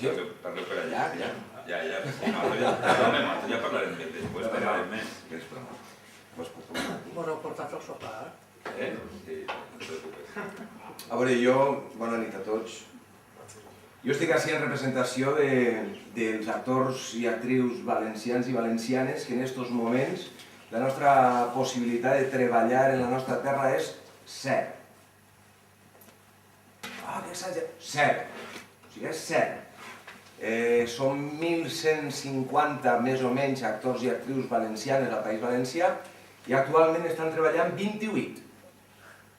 Parleu per allà. Ja. Ja parlarem més després, parlarem més. Vos heu portat el sopar? Sí, no et preocupes. A veure, bona nit a tots. Jo estic així en representació dels actors i actrius valencians i valencianes que en aquests moments la nostra possibilitat de treballar en la nostra terra és zero. Que exagerat! Zero. O sigui, és zero. Som 1.150 més o menys actors i actrius valencianes al País Valencià i actualment estan treballant 28.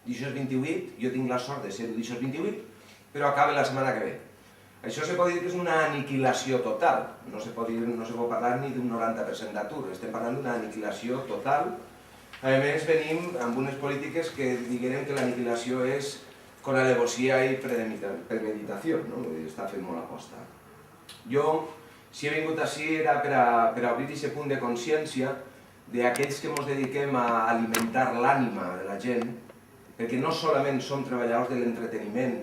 D'aixòs 28, jo tinc la sort de ser-ho d'aixòs 28, però acaba la setmana que ve. Això se pot dir que és una aniquilació total, no se pot parlar ni d'un 90% d'atur, estem parlant d'una aniquilació total. A més, venim amb unes polítiques que diguem que l'aniquilació és con alevosía i premeditació, està fent molt aposta. Jo, si he vingut així, era per a obrir aquest punt de consciència d'aquells que ens dediquem a alimentar l'ànima de la gent, perquè no solament som treballadors de l'entreteniment,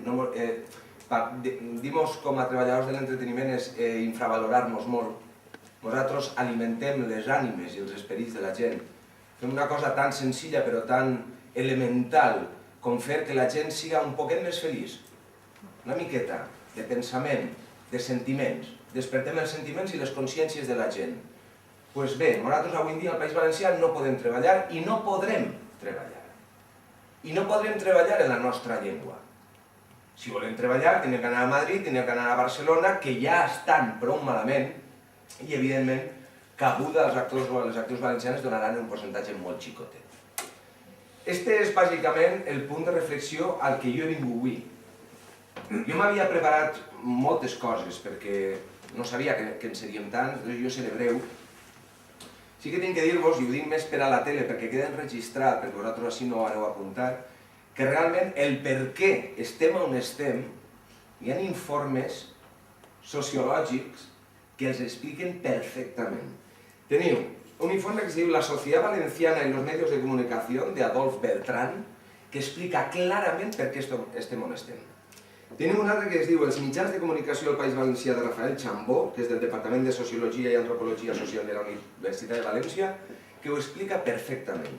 dir-nos com a treballadors de l'entreteniment és infravalorar-nos molt. Nosaltres alimentem les ànimes i els esperits de la gent. Fem una cosa tan senzilla però tan elemental com fer que la gent siga un poquet més feliç. Una miqueta de pensament, de sentiments. Despertem els sentiments i les consciències de la gent. Doncs bé, nosaltres avui en dia al País Valencià no podem treballar i no podrem treballar. I no podrem treballar en la nostra llengua. Si volem treballar, hem d'anar a Madrid, hem d'anar a Barcelona, que ja estan prou malament, i evidentment, cabuda als actors o les actrius valencianes donaran un percentatge molt xicotet. Este és bàsicament el punt de reflexió al que jo he vingut avui. Jo m'havia preparat moltes coses perquè no sabia que en seríem tants, doncs jo seré breu. Sí que tinc que dir-vos, i ho dic més per a la tele perquè queda enregistrat, perquè vosaltres així no ho aneu a apuntar, que realment el per què estem on estem, hi ha informes sociològics que els expliquen perfectament. Teniu un informe que es diu La Sociedad Valenciana y los Medios de Comunicación, de Adolf Bertrand, que explica clarament per què estem on estem. Tenim un altre que es diu Els mitjans de comunicació del País Valencià, de Rafael Chambó, que és del Departament de Sociologia i Antropologia Social de la Universitat de València, que ho explica perfectament.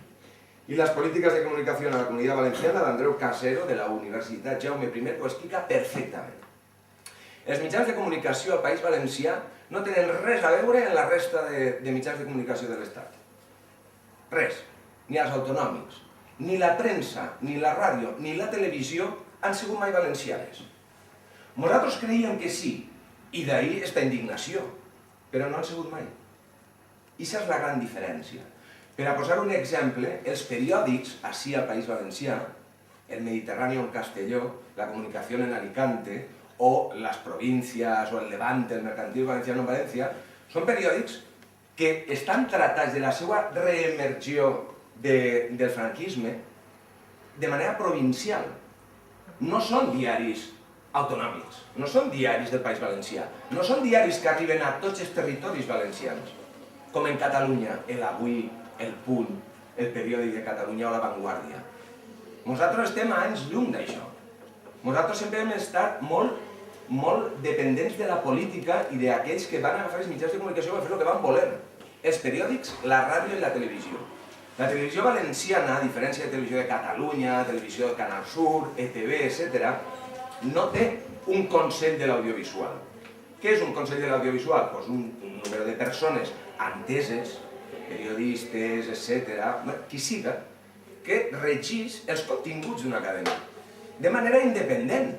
I les polítiques de comunicació a la Comunitat Valenciana, d'Andreu Casero, de la Universitat Jaume I, que ho explica perfectament. Els mitjans de comunicació al País Valencià no tenen res a veure amb la resta de mitjans de comunicació de l'Estat. Res. Ni els autonòmics, ni la premsa, ni la ràdio, ni la televisió han sigut mai valencianes. Nosaltres creiem que sí, i d'ahir esta indignació, però no han sigut mai. I aquesta és la gran diferència. Per a posar un exemple, els periòdics, així al País Valencià, el Mediterráneo en Castelló, la Comunicació en Alicante, o les províncies, o el Levante, el Mercantil Valenciano en València, són periòdics que estan tratats de la seva reemergió del franquisme de manera provincial. No són diaris autonòmics, no són diaris del País Valencià, no són diaris que arriben a tots els territoris valencians, com en Catalunya, l'Avui, el Punt, el Periòdic de Catalunya o la Vanguardia. Nosaltres estem a anys llum d'això. Nosaltres sempre hem estat molt dependents de la política i d'aquells que van agafar els mitjans de comunicació per fer el que van voler. Els periòdics, la ràdio i la televisió. La televisió valenciana, a diferència de televisió de Catalunya, televisió de Canal Sur, ETV, etc., no té un consell de l'audiovisual. Què és un consell de l'audiovisual? Doncs un número de persones enteses, periodistes, etc., qui siga, que regís els continguts d'una cadena, de manera independent,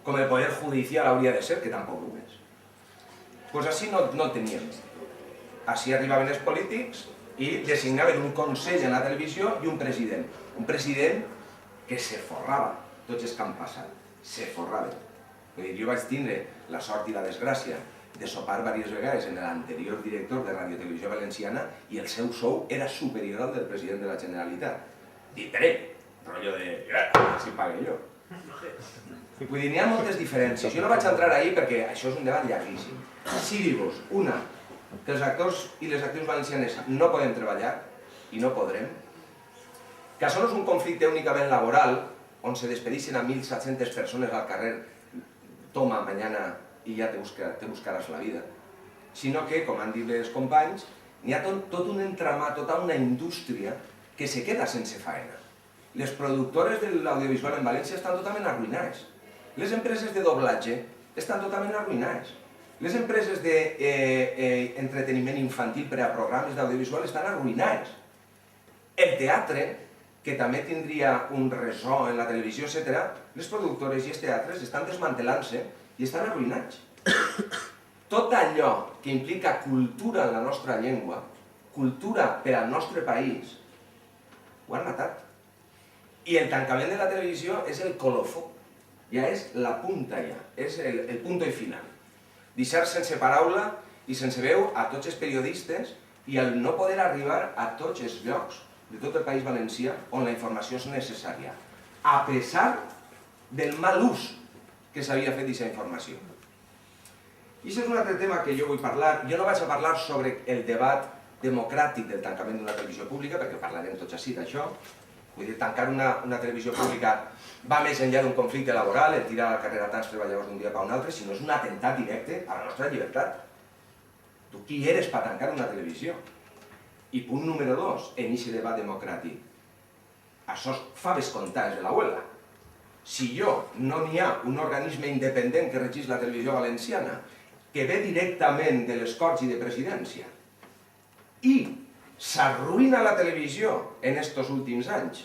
com el Poder Judicial hauria de ser, que tampoc ho és. Doncs així no el teníem. Així arribaven els polítics i designaven un consell en la televisió i un president. Un president que se forrava, tots els que han passat, se forraven. Jo vaig tindre la sort i la desgràcia de sopar diverses vegades en l'anterior director de Radio Televisió Valenciana i el seu sou era superior al del president de la Generalitat. Dit per ell, rotllo de... si pague jo. Vull dir, n'hi ha moltes diferències. Jo no vaig entrar ahir perquè això és un debat llarguíssim. Sí, dir-vos, una, que els actors i les actrius valencianes no podem treballar, i no podrem, que això no és un conflicte únicament laboral, on se despedixen a 1.700 persones al carrer, toma, mañana i ja te buscaràs la vida, sinó que, com han dit els companys, n'hi ha tot un entramat, tota una indústria que se queda sense faena. Les productores de l'audiovisual en València estan totalment arruïnades. Les empreses de doblatge estan totalment arruïnades. Les empreses d'entreteniment infantil per a programes d'audiovisual estan arruïnades. El teatre, que també tindria un ressò en la televisió, etc., les productores i els teatres estan desmantelant-se i estan arruïnats. Tot allò que implica cultura en la nostra llengua, cultura per al nostre país, ho han matat. I el tancament de la televisió és el colofó, ja és la punta ja, és el punto i final. Deixar sense paraula i sense veu a tots els periodistes i el no poder arribar a tots els llocs de tot el País Valencià on la informació és necessària, a pesar del mal ús que s'havia fet d'aquesta informació. I això és un altre tema que jo vull parlar. Jo no vaig a parlar sobre el debat democràtic del tancament d'una televisió pública, perquè parlarem tots així d'això. Vull dir, tancar una televisió pública va més enllà d'un conflicte laboral, el tirar a la carrera tants treballadors d'un dia per un altre, sinó és un atemptat directe a la nostra llibertat. Tu qui eres per tancar una televisió? I punt número 2, en aquest debat democràtic. Això fa descomptar de la huelga. Si no n'hi ha un organisme independent que regís la televisió valenciana, que ve directament de les Corts i de Presidència, i s'arruïna la televisió en estos últims anys,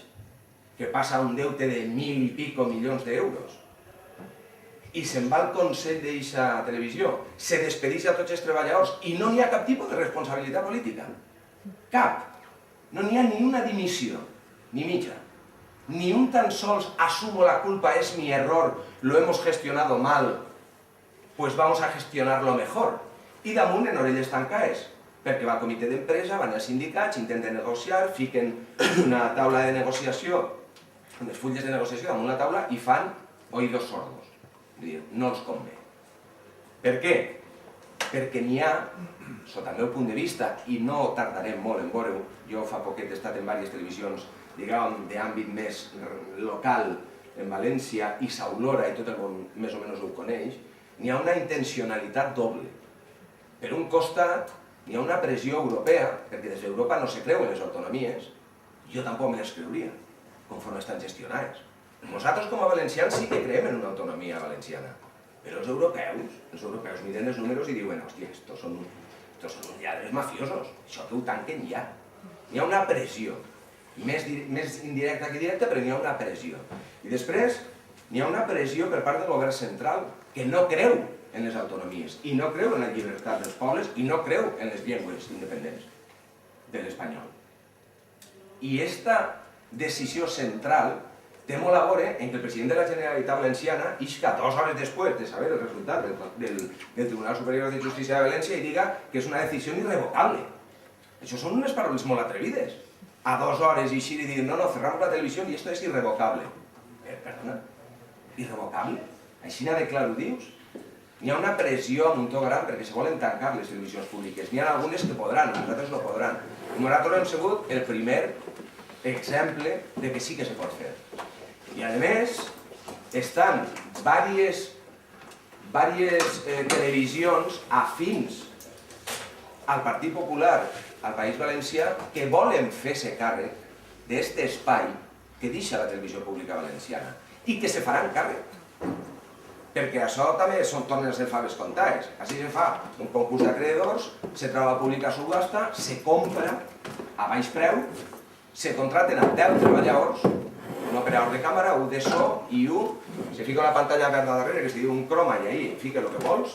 que passa un deute de 1.000 i pico milions d'euros, i se'n va al Consell d'aquesta televisió, se despedeix a tots els treballadors i no hi ha cap tipus de responsabilitat política. Cap. No n'hi ha ni una dimissió, ni mitja. Ni un tan sols asumo la culpa, es mi error, lo hemos gestionado mal, pues vamos a gestionarlo mejor. I damunt en orelles tancades, perquè va al comitè d'empresa, van als sindicats, intenten negociar, fiquen una taula de negociació, unes fulles de negociació damunt la taula i fan oïdos sordos. Vull dir, no els convé. Per què? Perquè n'hi ha, sota el meu punt de vista, i no tardarem molt en veure-ho, jo fa poquet he estat en diverses televisions, diguem, d'àmbit més local en València, i s'olora i tot el món més o menys ho coneix, n'hi ha una intencionalitat doble. Per un costat, n'hi ha una pressió europea, perquè des d'Europa no se creuen les autonomies, jo tampoc me les creuria, conforme estan gestionades. Nosaltres com a valencians sí que creem en una autonomia valenciana, però els europeus miren els números i diuen, hòstia, estos són uns lladres mafiosos, això que ho tanquen ja. N'hi ha una pressió, més indirecta que directa, però n'hi ha una pressió. I després n'hi ha una pressió per part del govern central, que no creu en les autonomies, i no creu en la llibertat dels pobles, i no creu en les llengües independents de l'espanyol. I aquesta decisió central té molt a veure en que el president de la Generalitat Valenciana isca 2 hores després de saber el resultat del Tribunal Superior de Justícia de València i diga que és una decisió irrevocable. Això són unes paraules molt atrevides. A 2 hores eixir i dir, no, cerramos la televisió i esto es irrevocable. Perdona, irrevocable? Així de clar ho dius? N'hi ha una pressió a muntó gran perquè se volen tancar les televisions públiques. N'hi ha algunes que podran, nosaltres no podran. Nosaltres hem sigut el primer exemple de que sí que se pot fer. I a més, estan diverses televisions afins al Partit Popular al País Valencià que volen fer-se càrrec d'aquest espai que deixa la televisió pública valenciana i que se faran càrrec. Perquè això també tornen a ser faves comptades. Així se fa un concurs d'acreedors, se troba pública subhasta, se compra a baix preu, se contraten a 10 treballadors, un operador de càmera, un de so i se fica una pantalla verda darrere que es diu un croma i ahí fica el que vols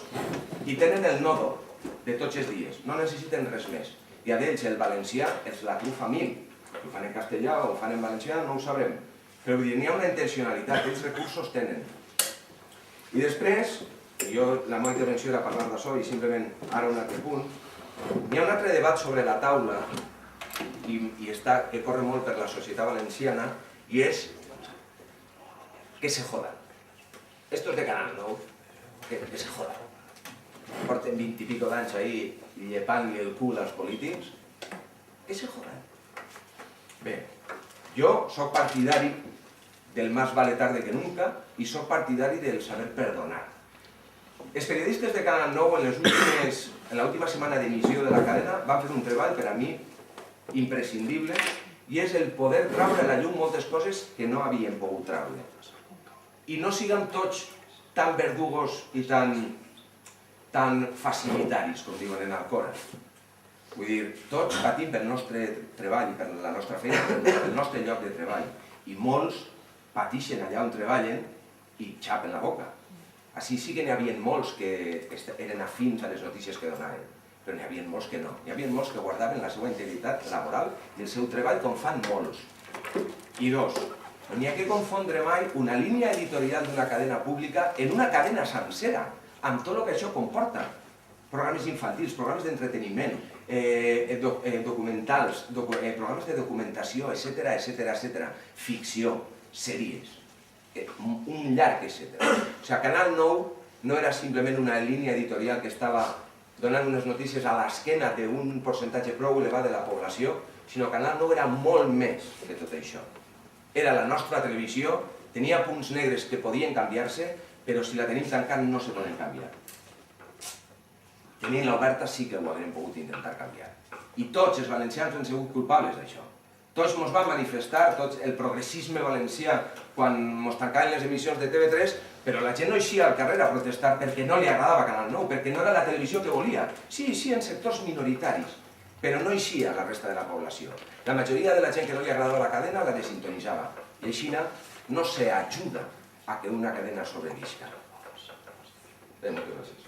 i tenen el nodo de tots els dies, no necessiten res més. I a d'ells el valencià és la trufa 1000, ho fan en castellà o ho fan en valencià, no ho sabrem. Però vull dir, n'hi ha una intencionalitat, aquests recursos tenen. I després, la meva intervenció era parlar d'això i simplement ara un altre punt, n'hi ha un altre debat sobre la taula que corre molt per la societat valenciana i és que se jodan. Estos de Canal 9, que se jodan. Porten 20 i pico d'anys ahí llepant-li el cul als polítics, que se jodan. Bé, jo soc partidari del más vale tarde que nunca i soc partidari del saber perdonar. Els periodistes de Canal 9 en l'última setmana d'emissió de la cadena van fer un treball per a mi imprescindible i és el poder traure a la llum moltes coses que no havien pogut traure. I no siguem tots tan verdugos i tan facilitaris, com diuen en Alcora. Vull dir, tots patim pel nostre treball, per la nostra feina, pel nostre lloc de treball. I molts patixen allà on treballen i xapen la boca. Així sí que n'hi havia molts que eren afins a les notícies que donaven, però n'hi havia molts que no. N'hi havia molts que guardaven la seva integritat laboral i el seu treball com fan molts. I dos, no n'hi ha que confondre mai una línia editorial d'una cadena pública en una cadena sencera, amb tot el que això comporta. Programes infantils, programes d'entreteniment, documentals, programes de documentació, etc. Ficció, sèries, un llarg, etc. O sigui, Canal 9 no era simplement una línia editorial que estava donant unes notícies a l'esquena d'un percentatge prou elevat de la població, sinó que Canal 9 era molt més que tot això. Era la nostra televisió, tenia punts negres que podien canviar-se, però si la tenim tancant no se poden canviar. Tenint l'oberta sí que ho haurem pogut intentar canviar. I tots els valencians han sigut culpables d'això. Tots ens van manifestar, tots el progressisme valencià, quan ens tancaven les emissions de TV3, però la gent no eixia al carrer a protestar perquè no li agradava Canal 9, perquè no era la televisió que volia. Sí, en sectors minoritaris, però no eixia a la resta de la població. La majoria de la gent que no li agradava la cadena la desintonitzava. I així no s'ajuda a que una cadena sobrevisca. Bé, moltes gràcies.